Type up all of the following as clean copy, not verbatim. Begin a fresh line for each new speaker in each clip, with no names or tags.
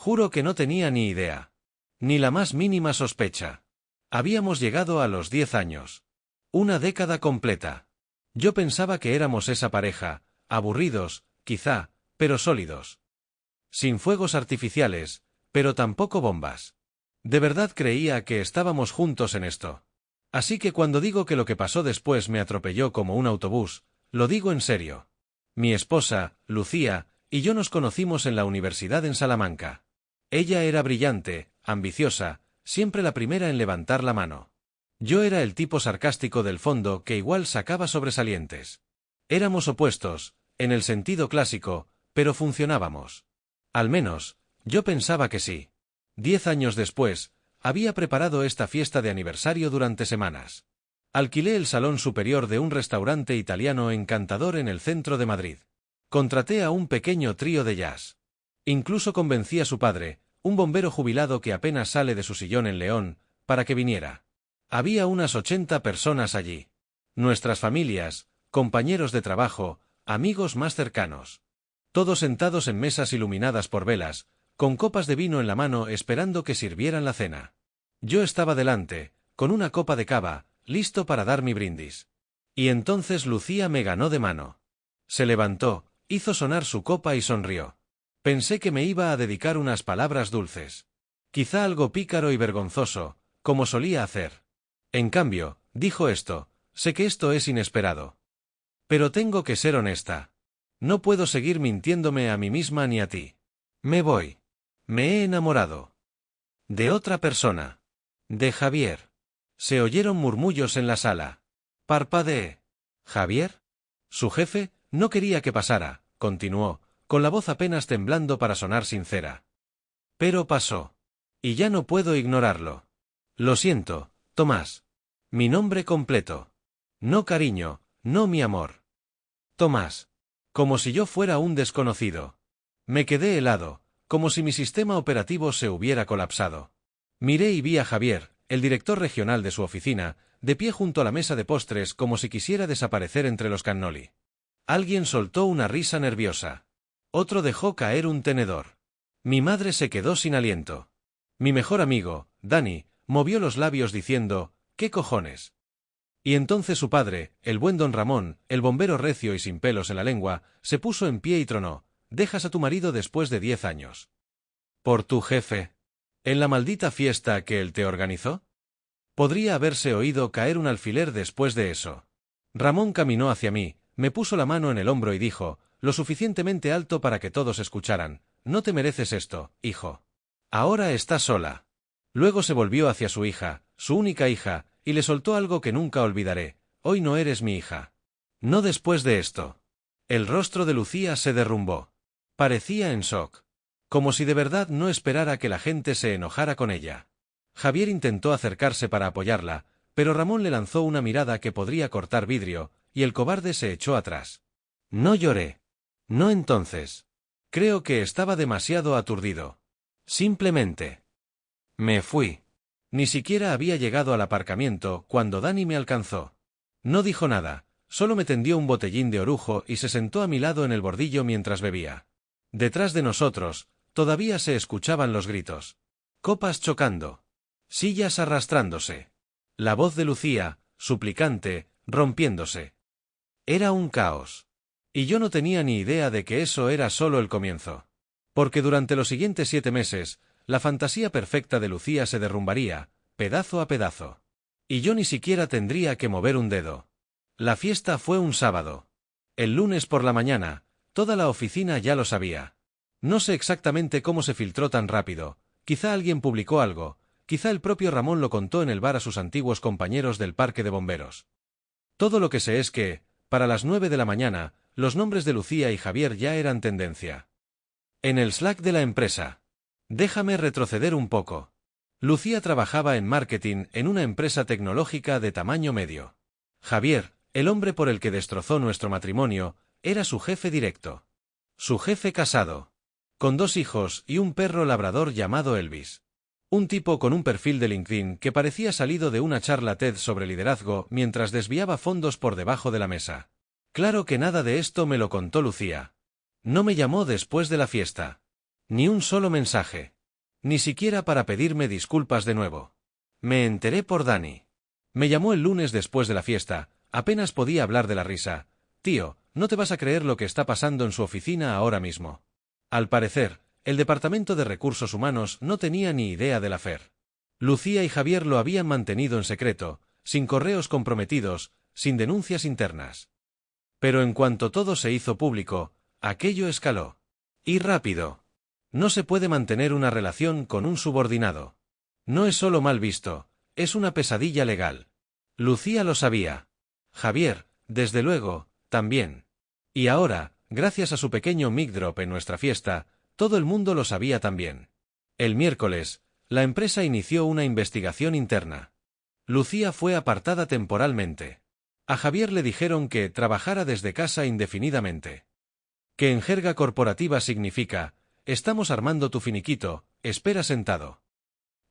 Juro que no tenía ni idea. Ni la más mínima sospecha. Habíamos llegado a los 10 años. Una década completa. Yo pensaba que éramos esa pareja, aburridos, quizá, pero sólidos. Sin fuegos artificiales, pero tampoco bombas. De verdad creía que estábamos juntos en esto. Así que cuando digo que lo que pasó después me atropelló como un autobús, lo digo en serio. Mi esposa, Lucía, y yo nos conocimos en la universidad en Salamanca. Ella era brillante, ambiciosa, siempre la primera en levantar la mano. Yo era el tipo sarcástico del fondo que igual sacaba sobresalientes. Éramos opuestos, en el sentido clásico, pero funcionábamos. Al menos, yo pensaba que sí. 10 años después, había preparado esta fiesta de aniversario durante semanas. Alquilé el salón superior de un restaurante italiano encantador en el centro de Madrid. Contraté a un pequeño trío de jazz. Incluso convencí a su padre, un bombero jubilado que apenas sale de su sillón en León, para que viniera. Había unas 80 personas allí. Nuestras familias, compañeros de trabajo, amigos más cercanos. Todos sentados en mesas iluminadas por velas, con copas de vino en la mano esperando que sirvieran la cena. Yo estaba delante, con una copa de cava, listo para dar mi brindis. Y entonces Lucía me ganó de mano. Se levantó, hizo sonar su copa y sonrió. Pensé que me iba a dedicar unas palabras dulces. Quizá algo pícaro y vergonzoso, como solía hacer. En cambio, dijo esto: sé que esto es inesperado. Pero tengo que ser honesta. No puedo seguir mintiéndome a mí misma ni a ti. Me voy. Me he enamorado. De otra persona. De Javier. Se oyeron murmullos en la sala. Parpadeé. ¿Javier? Su jefe no quería que pasara, continuó, con la voz apenas temblando para sonar sincera. Pero pasó. Y ya no puedo ignorarlo. Lo siento, Tomás. Mi nombre completo. No cariño, no mi amor. Tomás. Como si yo fuera un desconocido. Me quedé helado, como si mi sistema operativo se hubiera colapsado. Miré y vi a Javier, el director regional de su oficina, de pie junto a la mesa de postres como si quisiera desaparecer entre los cannoli. Alguien soltó una risa nerviosa. Otro dejó caer un tenedor. Mi madre se quedó sin aliento. Mi mejor amigo, Dani, movió los labios diciendo: ¿qué cojones? Y entonces su padre, el buen don Ramón, el bombero recio y sin pelos en la lengua, se puso en pie y tronó: ¿dejas a tu marido después de 10 años? ¿Por tu jefe? ¿En la maldita fiesta que él te organizó? Podría haberse oído caer un alfiler después de eso. Ramón caminó hacia mí, me puso la mano en el hombro y dijo, lo suficientemente alto para que todos escucharan: no te mereces esto, hijo. Ahora estás sola. Luego se volvió hacia su hija, su única hija, y le soltó algo que nunca olvidaré: hoy no eres mi hija. No después de esto. El rostro de Lucía se derrumbó. Parecía en shock. Como si de verdad no esperara que la gente se enojara con ella. Javier intentó acercarse para apoyarla, pero Ramón le lanzó una mirada que podría cortar vidrio, y el cobarde se echó atrás. No lloré. No entonces. Creo que estaba demasiado aturdido. Simplemente. Me fui. Ni siquiera había llegado al aparcamiento cuando Dani me alcanzó. No dijo nada, solo me tendió un botellín de orujo y se sentó a mi lado en el bordillo mientras bebía. Detrás de nosotros, todavía se escuchaban los gritos. Copas chocando. Sillas arrastrándose. La voz de Lucía, suplicante, rompiéndose. Era un caos. Y yo no tenía ni idea de que eso era solo el comienzo. Porque durante los siguientes 7 meses, la fantasía perfecta de Lucía se derrumbaría, pedazo a pedazo. Y yo ni siquiera tendría que mover un dedo. La fiesta fue un sábado. El lunes por la mañana, toda la oficina ya lo sabía. No sé exactamente cómo se filtró tan rápido, quizá alguien publicó algo, quizá el propio Ramón lo contó en el bar a sus antiguos compañeros del parque de bomberos. Todo lo que sé es que, para las 9 de la mañana, los nombres de Lucía y Javier ya eran tendencia. En el Slack de la empresa. Déjame retroceder un poco. Lucía trabajaba en marketing en una empresa tecnológica de tamaño medio. Javier, el hombre por el que destrozó nuestro matrimonio, era su jefe directo. Su jefe casado. Con 2 hijos y un perro labrador llamado Elvis. Un tipo con un perfil de LinkedIn que parecía salido de una charla TED sobre liderazgo mientras desviaba fondos por debajo de la mesa. Claro que nada de esto me lo contó Lucía. No me llamó después de la fiesta. Ni un solo mensaje. Ni siquiera para pedirme disculpas de nuevo. Me enteré por Dani. Me llamó el lunes después de la fiesta, apenas podía hablar de la risa. Tío, no te vas a creer lo que está pasando en su oficina ahora mismo. Al parecer, el Departamento de Recursos Humanos no tenía ni idea del affair. Lucía y Javier lo habían mantenido en secreto, sin correos comprometidos, sin denuncias internas. Pero en cuanto todo se hizo público, aquello escaló. Y rápido. No se puede mantener una relación con un subordinado. No es solo mal visto, es una pesadilla legal. Lucía lo sabía. Javier, desde luego, también. Y ahora, gracias a su pequeño mic drop en nuestra fiesta, todo el mundo lo sabía también. El miércoles, la empresa inició una investigación interna. Lucía fue apartada temporalmente. A Javier le dijeron que trabajara desde casa indefinidamente. Que en jerga corporativa significa, estamos armando tu finiquito, espera sentado.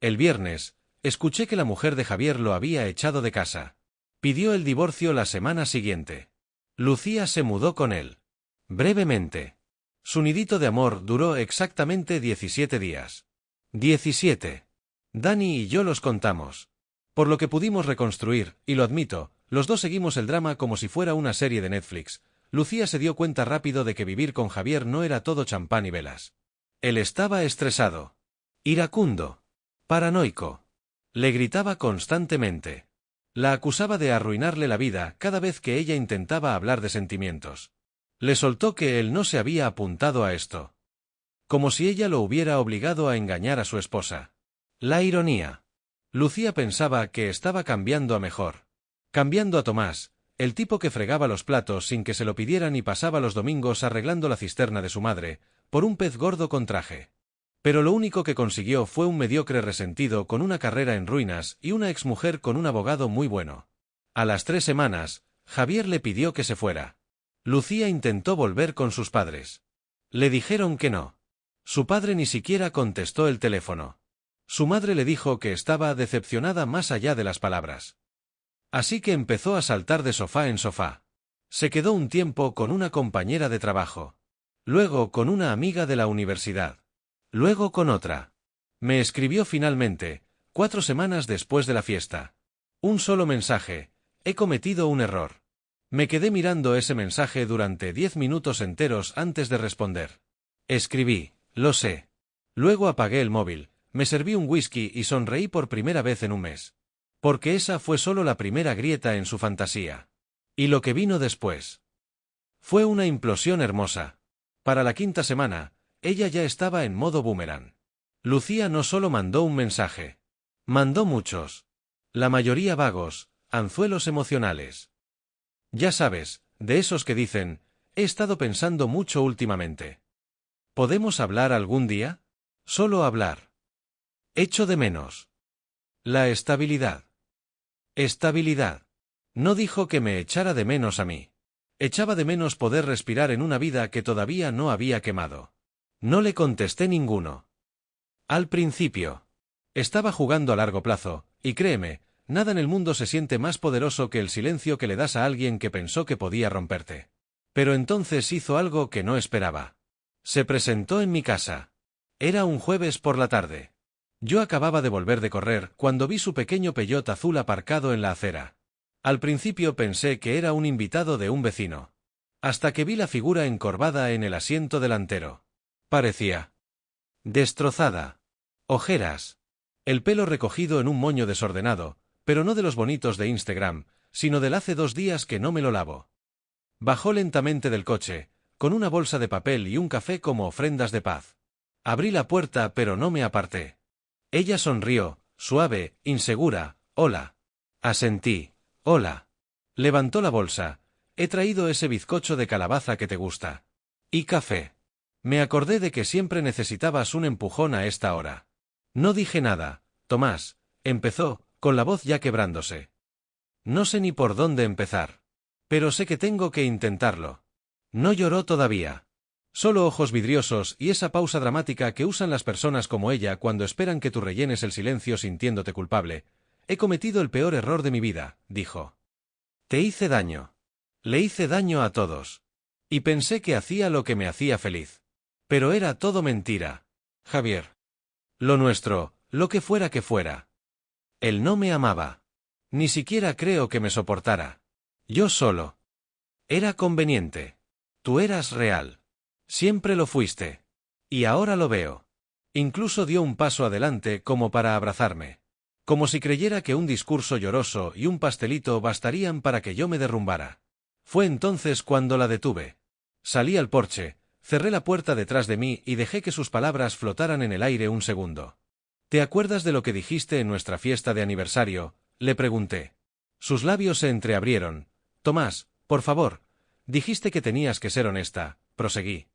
El viernes, escuché que la mujer de Javier lo había echado de casa. Pidió el divorcio la semana siguiente. Lucía se mudó con él. Brevemente. Su nidito de amor duró exactamente 17 días. 17. Dani y yo los contamos. Por lo que pudimos reconstruir, y lo admito, los dos seguimos el drama como si fuera una serie de Netflix. Lucía se dio cuenta rápido de que vivir con Javier no era todo champán y velas. Él estaba estresado. Iracundo. Paranoico. Le gritaba constantemente. La acusaba de arruinarle la vida cada vez que ella intentaba hablar de sentimientos. Le soltó que él no se había apuntado a esto. Como si ella lo hubiera obligado a engañar a su esposa. La ironía. Lucía pensaba que estaba cambiando a mejor. Cambiando a Tomás, el tipo que fregaba los platos sin que se lo pidieran y pasaba los domingos arreglando la cisterna de su madre, por un pez gordo con traje. Pero lo único que consiguió fue un mediocre resentido con una carrera en ruinas y una exmujer con un abogado muy bueno. A las 3 semanas, Javier le pidió que se fuera. Lucía intentó volver con sus padres. Le dijeron que no. Su padre ni siquiera contestó el teléfono. Su madre le dijo que estaba decepcionada más allá de las palabras. Así que empezó a saltar de sofá en sofá. Se quedó un tiempo con una compañera de trabajo. Luego con una amiga de la universidad. Luego con otra. Me escribió finalmente, 4 semanas después de la fiesta. Un solo mensaje: he cometido un error. Me quedé mirando ese mensaje durante 10 minutos enteros antes de responder. Escribí, lo sé. Luego apagué el móvil, me serví un whisky y sonreí por primera vez en un mes. Porque esa fue solo la primera grieta en su fantasía. Y lo que vino después fue una implosión hermosa. Para la 5ª semana, ella ya estaba en modo boomerang. Lucía no solo mandó un mensaje. Mandó muchos. La mayoría vagos, anzuelos emocionales. Ya sabes, de esos que dicen, he estado pensando mucho últimamente. ¿Podemos hablar algún día? Solo hablar. Echo de menos la estabilidad. Estabilidad. No dijo que me echara de menos a mí. Echaba de menos poder respirar en una vida que todavía no había quemado. No le contesté ninguno. Al principio. Estaba jugando a largo plazo, y créeme, nada en el mundo se siente más poderoso que el silencio que le das a alguien que pensó que podía romperte. Pero entonces hizo algo que no esperaba. Se presentó en mi casa. Era un jueves por la tarde. Yo acababa de volver de correr cuando vi su pequeño Peugeot azul aparcado en la acera. Al principio pensé que era un invitado de un vecino. Hasta que vi la figura encorvada en el asiento delantero. Parecía destrozada. Ojeras. El pelo recogido en un moño desordenado, pero no de los bonitos de Instagram, sino del hace 2 días que no me lo lavo. Bajó lentamente del coche, con una bolsa de papel y un café como ofrendas de paz. Abrí la puerta pero no me aparté. Ella sonrió, suave, insegura. Hola. Asentí. Hola. Levantó la bolsa. He traído ese bizcocho de calabaza que te gusta. Y café. Me acordé de que siempre necesitabas un empujón a esta hora. No dije nada, Tomás, empezó, con la voz ya quebrándose. No sé ni por dónde empezar. Pero sé que tengo que intentarlo. No lloró todavía. Solo ojos vidriosos y esa pausa dramática que usan las personas como ella cuando esperan que tú rellenes el silencio sintiéndote culpable. He cometido el peor error de mi vida, dijo. Te hice daño. Le hice daño a todos. Y pensé que hacía lo que me hacía feliz. Pero era todo mentira. Javier. Lo nuestro, lo que fuera. Él no me amaba. Ni siquiera creo que me soportara. Yo solo. Era conveniente. Tú eras real. Siempre lo fuiste. Y ahora lo veo. Incluso dio un paso adelante como para abrazarme. Como si creyera que un discurso lloroso y un pastelito bastarían para que yo me derrumbara. Fue entonces cuando la detuve. Salí al porche, cerré la puerta detrás de mí y dejé que sus palabras flotaran en el aire un segundo. ¿Te acuerdas de lo que dijiste en nuestra fiesta de aniversario?, le pregunté. Sus labios se entreabrieron. Tomás, por favor, dijiste que tenías que ser honesta, proseguí.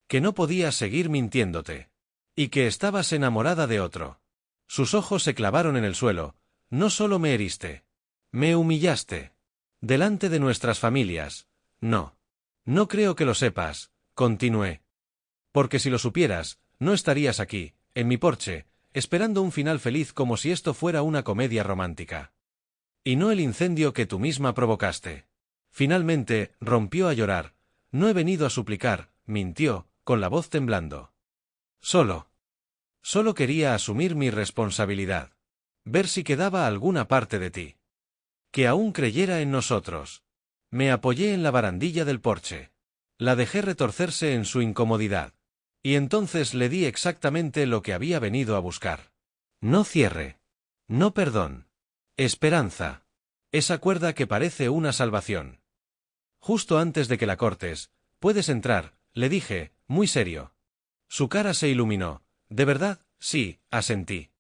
Que no podías seguir mintiéndote. Y que estabas enamorada de otro. Sus ojos se clavaron en el suelo. No solo me heriste. Me humillaste. Delante de nuestras familias. No. No creo que lo sepas, continué. Porque si lo supieras, no estarías aquí, en mi porche, esperando un final feliz como si esto fuera una comedia romántica. Y no el incendio que tú misma provocaste. Finalmente, rompió a llorar. No he venido a suplicar, mintió, con la voz temblando. Solo quería asumir mi responsabilidad. Ver si quedaba alguna parte de ti. Que aún creyera en nosotros. Me apoyé en la barandilla del porche. La dejé retorcerse en su incomodidad. Y entonces le di exactamente lo que había venido a buscar. No cierre. No perdón. Esperanza. Esa cuerda que parece una salvación. Justo antes de que la cortes, puedes entrar, le dije, muy serio. Su cara se iluminó. ¿De verdad? Sí, asentí.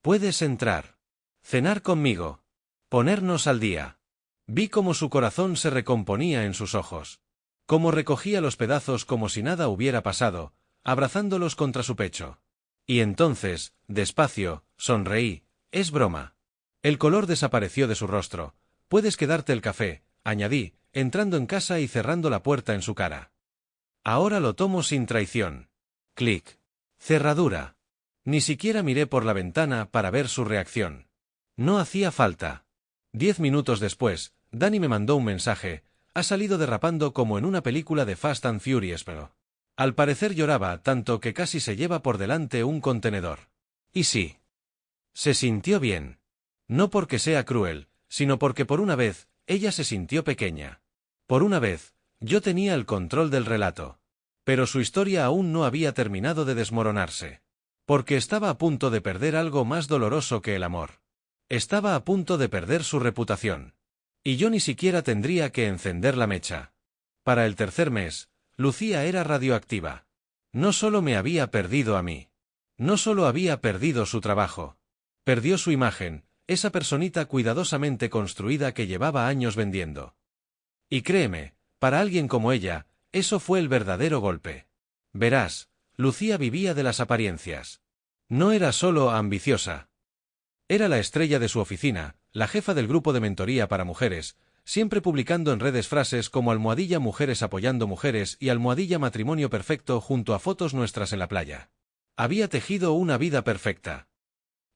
Puedes entrar. Cenar conmigo. Ponernos al día. Vi cómo su corazón se recomponía en sus ojos. Cómo recogía los pedazos como si nada hubiera pasado, abrazándolos contra su pecho. Y entonces, despacio, sonreí. Es broma. El color desapareció de su rostro. Puedes quedarte el café, añadí, entrando en casa y cerrando la puerta en su cara. Ahora lo tomo sin traición. Clic. Cerradura. Ni siquiera miré por la ventana para ver su reacción. No hacía falta. 10 minutos después, Dani me mandó un mensaje. Ha salido derrapando como en una película de Fast and Furious, pero al parecer lloraba tanto que casi se lleva por delante un contenedor. Y sí. Se sintió bien. No porque sea cruel, sino porque por una vez, ella se sintió pequeña. Por una vez, yo tenía el control del relato. Pero su historia aún no había terminado de desmoronarse. Porque estaba a punto de perder algo más doloroso que el amor. Estaba a punto de perder su reputación. Y yo ni siquiera tendría que encender la mecha. Para el tercer mes, Lucía era radioactiva. No solo me había perdido a mí. No solo había perdido su trabajo. Perdió su imagen, esa personita cuidadosamente construida que llevaba años vendiendo. Y créeme, para alguien como ella, eso fue el verdadero golpe. Verás, Lucía vivía de las apariencias. No era solo ambiciosa. Era la estrella de su oficina, la jefa del grupo de mentoría para mujeres, siempre publicando en redes frases como almohadilla mujeres apoyando mujeres y almohadilla matrimonio perfecto junto a fotos nuestras en la playa. Había tejido una vida perfecta.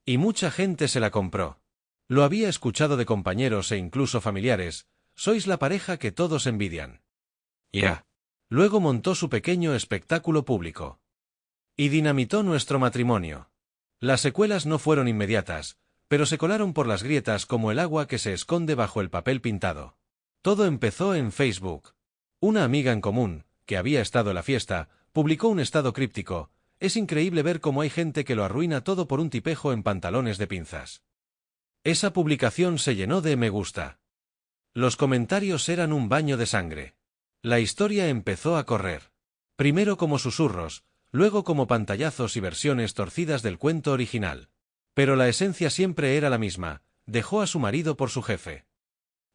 Y mucha gente se la compró. Lo había escuchado de compañeros e incluso familiares. Sois la pareja que todos envidian. Ya. Luego montó su pequeño espectáculo público. Y dinamitó nuestro matrimonio. Las secuelas no fueron inmediatas, pero se colaron por las grietas como el agua que se esconde bajo el papel pintado. Todo empezó en Facebook. Una amiga en común, que había estado en la fiesta, publicó un estado críptico. Es increíble ver cómo hay gente que lo arruina todo por un tipejo en pantalones de pinzas. Esa publicación se llenó de me gusta. Los comentarios eran un baño de sangre. La historia empezó a correr. Primero como susurros, luego como pantallazos y versiones torcidas del cuento original. Pero la esencia siempre era la misma, dejó a su marido por su jefe.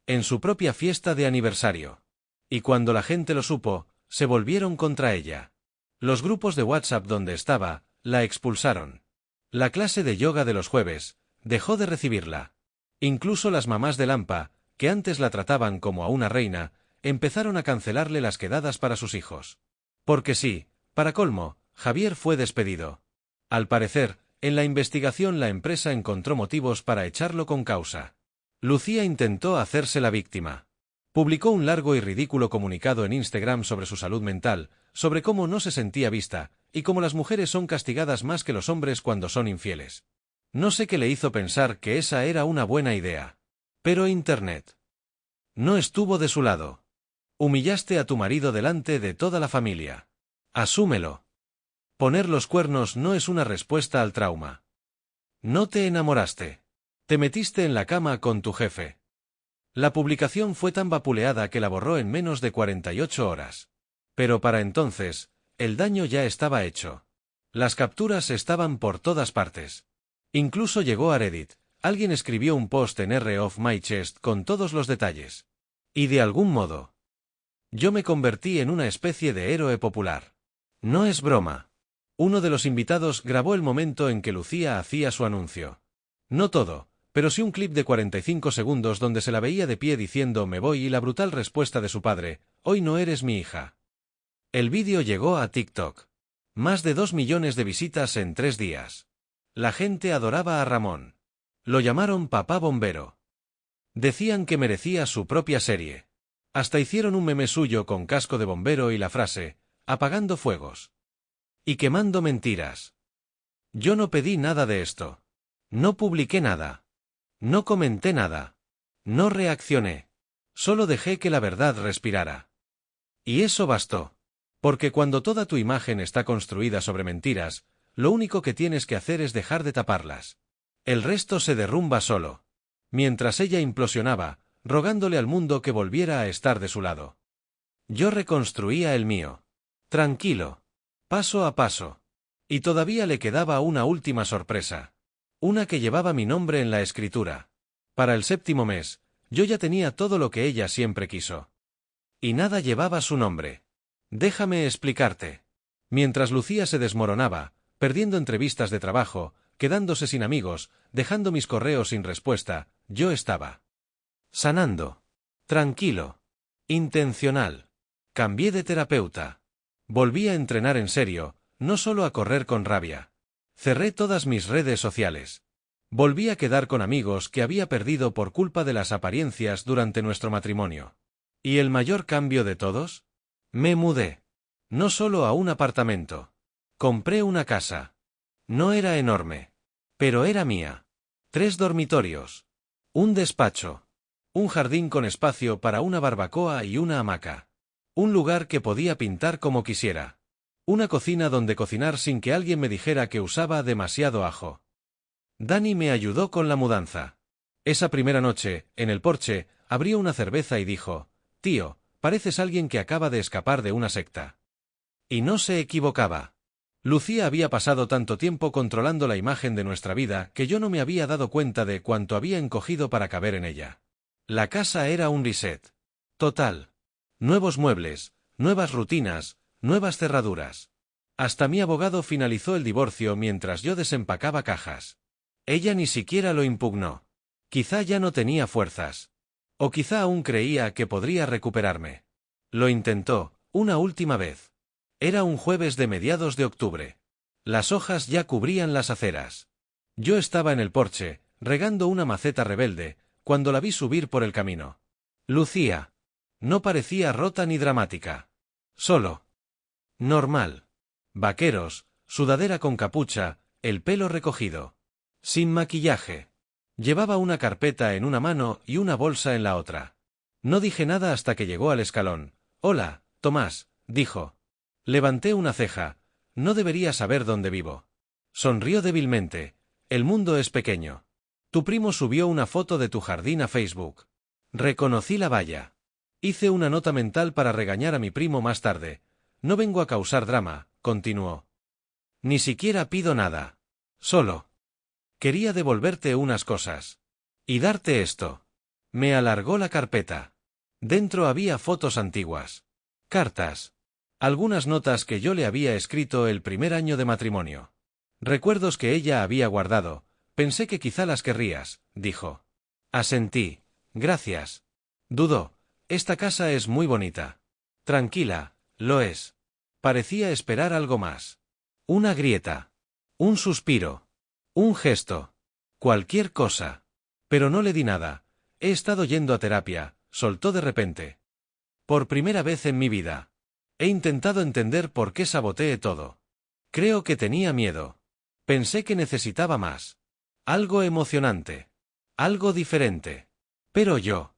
En su propia fiesta de aniversario. Y cuando la gente lo supo, se volvieron contra ella. Los grupos de WhatsApp donde estaba, la expulsaron. La clase de yoga de los jueves, dejó de recibirla. Incluso las mamás de Lampa, que antes la trataban como a una reina, empezaron a cancelarle las quedadas para sus hijos. Porque sí, para colmo, Javier fue despedido. Al parecer, en la investigación la empresa encontró motivos para echarlo con causa. Lucía intentó hacerse la víctima. Publicó un largo y ridículo comunicado en Instagram sobre su salud mental, sobre cómo no se sentía vista, y como las mujeres son castigadas más que los hombres cuando son infieles. No sé qué le hizo pensar que esa era una buena idea. Pero Internet no estuvo de su lado. Humillaste a tu marido delante de toda la familia. Asúmelo. Poner los cuernos no es una respuesta al trauma. No te enamoraste. Te metiste en la cama con tu jefe. La publicación fue tan vapuleada que la borró en menos de 48 horas. Pero para entonces, el daño ya estaba hecho. Las capturas estaban por todas partes. Incluso llegó a Reddit. Alguien escribió un post en R of My Chest con todos los detalles. Y de algún modo, yo me convertí en una especie de héroe popular. No es broma. Uno de los invitados grabó el momento en que Lucía hacía su anuncio. No todo, pero sí un clip de 45 segundos donde se la veía de pie diciendo "me voy" y la brutal respuesta de su padre, "hoy no eres mi hija". El vídeo llegó a TikTok. Más de 2 millones de visitas en 3 días. La gente adoraba a Ramón. Lo llamaron Papá Bombero. Decían que merecía su propia serie. Hasta hicieron un meme suyo con casco de bombero y la frase, "apagando fuegos". Y quemando mentiras. Yo no pedí nada de esto. No publiqué nada. No comenté nada. No reaccioné. Solo dejé que la verdad respirara. Y eso bastó. Porque cuando toda tu imagen está construida sobre mentiras, lo único que tienes que hacer es dejar de taparlas. El resto se derrumba solo. Mientras ella implosionaba, rogándole al mundo que volviera a estar de su lado. Yo reconstruía el mío. Tranquilo. Paso a paso. Y todavía le quedaba una última sorpresa. Una que llevaba mi nombre en la escritura. Para el 7º mes, yo ya tenía todo lo que ella siempre quiso. Y nada llevaba su nombre. Déjame explicarte. Mientras Lucía se desmoronaba, perdiendo entrevistas de trabajo, quedándose sin amigos, dejando mis correos sin respuesta, yo estaba sanando. Tranquilo. Intencional. Cambié de terapeuta. Volví a entrenar en serio, no solo a correr con rabia. Cerré todas mis redes sociales. Volví a quedar con amigos que había perdido por culpa de las apariencias durante nuestro matrimonio. ¿Y el mayor cambio de todos? Me mudé. No solo a un apartamento. Compré una casa. No era enorme. Pero era mía. 3 dormitorios. Un despacho. Un jardín con espacio para una barbacoa y una hamaca. Un lugar que podía pintar como quisiera. Una cocina donde cocinar sin que alguien me dijera que usaba demasiado ajo. Dani me ayudó con la mudanza. Esa primera noche, en el porche, abrió una cerveza y dijo, "Tío, pareces alguien que acaba de escapar de una secta". Y no se equivocaba. Lucía había pasado tanto tiempo controlando la imagen de nuestra vida que yo no me había dado cuenta de cuánto había encogido para caber en ella. La casa era un reset. Total. Nuevos muebles, nuevas rutinas, nuevas cerraduras. Hasta mi abogado finalizó el divorcio mientras yo desempacaba cajas. Ella ni siquiera lo impugnó. Quizá ya no tenía fuerzas. O quizá aún creía que podría recuperarme. Lo intentó, una última vez. Era un jueves de mediados de octubre. Las hojas ya cubrían las aceras. Yo estaba en el porche, regando una maceta rebelde, cuando la vi subir por el camino. Lucía. No parecía rota ni dramática. Solo. Normal. Vaqueros, sudadera con capucha, el pelo recogido. Sin maquillaje. Llevaba una carpeta en una mano y una bolsa en la otra. No dije nada hasta que llegó al escalón. «Hola, Tomás», dijo. Levanté una ceja. «No debería saber dónde vivo». Sonrió débilmente. «El mundo es pequeño. Tu primo subió una foto de tu jardín a Facebook». Reconocí la valla. Hice una nota mental para regañar a mi primo más tarde. «No vengo a causar drama», continuó. «Ni siquiera pido nada. Solo quería devolverte unas cosas. Y darte esto». Me alargó la carpeta. Dentro había fotos antiguas. Cartas. Algunas notas que yo le había escrito el primer año de matrimonio. Recuerdos que ella había guardado. «Pensé que quizá las querrías», dijo. Asentí. «Gracias». Dudó. «Esta casa es muy bonita». «Tranquila, lo es». Parecía esperar algo más. Una grieta. Un suspiro. Un gesto. Cualquier cosa. Pero no le di nada. «He estado yendo a terapia», soltó de repente. «Por primera vez en mi vida. He intentado entender por qué saboteé todo. Creo que tenía miedo. Pensé que necesitaba más. Algo emocionante. Algo diferente. Pero yo.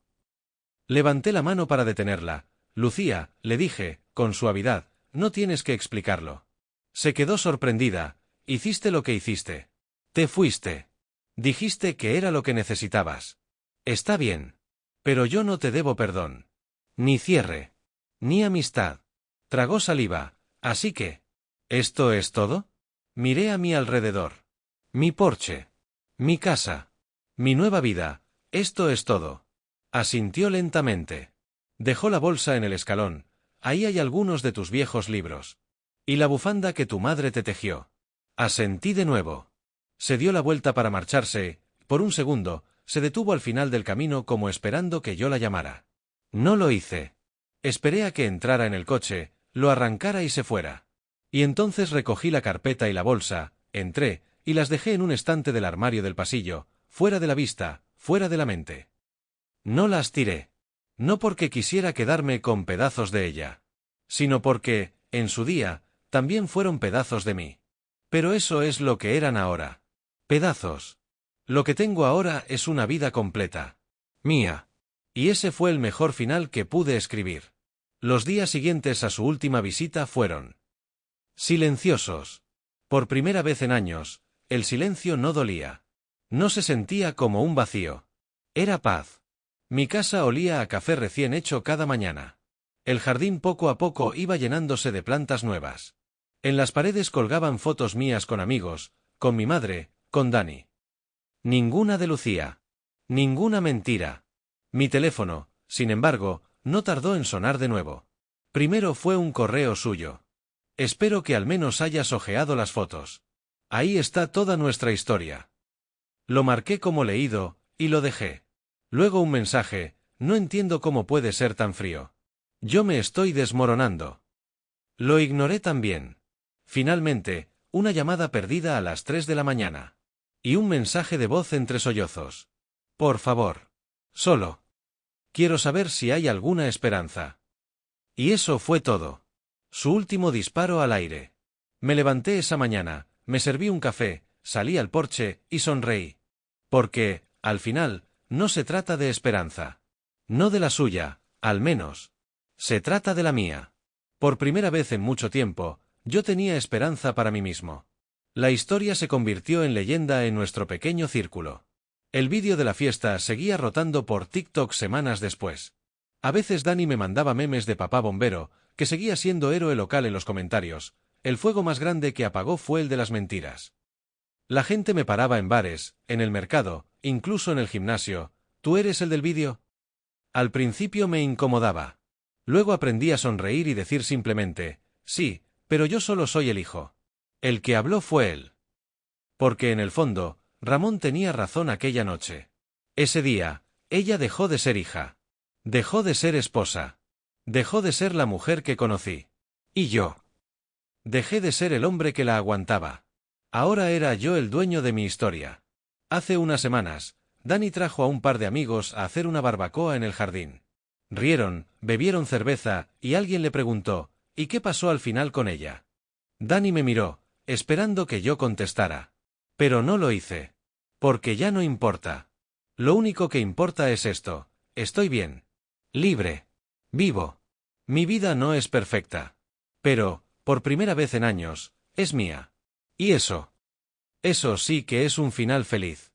Levanté la mano para detenerla. Lucía, le dije, con suavidad, no tienes que explicarlo. Se quedó sorprendida. Hiciste lo que hiciste. Te fuiste. Dijiste que era lo que necesitabas. Está bien. Pero yo no te debo perdón. Ni cierre. Ni amistad. Tragó saliva. Así que... ¿esto es todo? Miré a mi alrededor. Mi porche. Mi casa. Mi nueva vida. Esto es todo. Asintió lentamente. Dejó la bolsa en el escalón. Ahí hay algunos de tus viejos libros. Y la bufanda que tu madre te tejió. Asentí de nuevo. Se dio la vuelta para marcharse. Por un segundo, se detuvo al final del camino como esperando que yo la llamara. No lo hice. Esperé a que entrara en el coche, lo arrancara y se fuera. Y entonces recogí la carpeta y la bolsa, entré, y las dejé en un estante del armario del pasillo, fuera de la vista, fuera de la mente. No las tiré. No porque quisiera quedarme con pedazos de ella. Sino porque, en su día, también fueron pedazos de mí. Pero eso es lo que eran ahora. Pedazos. Lo que tengo ahora es una vida completa. Mía. Y ese fue el mejor final que pude escribir. Los días siguientes a su última visita fueron silenciosos. Por primera vez en años, el silencio no dolía. No se sentía como un vacío. Era paz. Mi casa olía a café recién hecho cada mañana. El jardín poco a poco iba llenándose de plantas nuevas. En las paredes colgaban fotos mías con amigos, con mi madre, con Dani. Ninguna de Lucía. Ninguna mentira. Mi teléfono, sin embargo, no tardó en sonar de nuevo. Primero fue un correo suyo. Espero que al menos hayas hojeado las fotos. Ahí está toda nuestra historia. Lo marqué como leído, y lo dejé. Luego un mensaje, no entiendo cómo puede ser tan frío. Yo me estoy desmoronando. Lo ignoré también. Finalmente, una llamada perdida a las 3 de la mañana. Y un mensaje de voz entre sollozos. Por favor. Solo. Quiero saber si hay alguna esperanza. Y eso fue todo. Su último disparo al aire. Me levanté esa mañana, me serví un café, salí al porche y sonreí. Porque, al final, no se trata de esperanza. No de la suya, al menos. Se trata de la mía. Por primera vez en mucho tiempo, yo tenía esperanza para mí mismo. La historia se convirtió en leyenda en nuestro pequeño círculo. El vídeo de la fiesta seguía rotando por TikTok semanas después. A veces Dani me mandaba memes de papá bombero, que seguía siendo héroe local en los comentarios. El fuego más grande que apagó fue el de las mentiras. La gente me paraba en bares, en el mercado, incluso en el gimnasio. ¿Tú eres el del vídeo? Al principio me incomodaba. Luego aprendí a sonreír y decir simplemente, sí, pero yo solo soy el hijo. El que habló fue él. Porque en el fondo, Ramón tenía razón aquella noche. Ese día, ella dejó de ser hija. Dejó de ser esposa. Dejó de ser la mujer que conocí. Y yo. Dejé de ser el hombre que la aguantaba. Ahora era yo el dueño de mi historia. Hace unas semanas, Dani trajo a un par de amigos a hacer una barbacoa en el jardín. Rieron, bebieron cerveza, y alguien le preguntó, ¿y qué pasó al final con ella? Dani me miró, esperando que yo contestara. Pero no lo hice. Porque ya no importa. Lo único que importa es esto. Estoy bien. Libre. Vivo. Mi vida no es perfecta. Pero, por primera vez en años, es mía. Y eso. Eso sí que es un final feliz.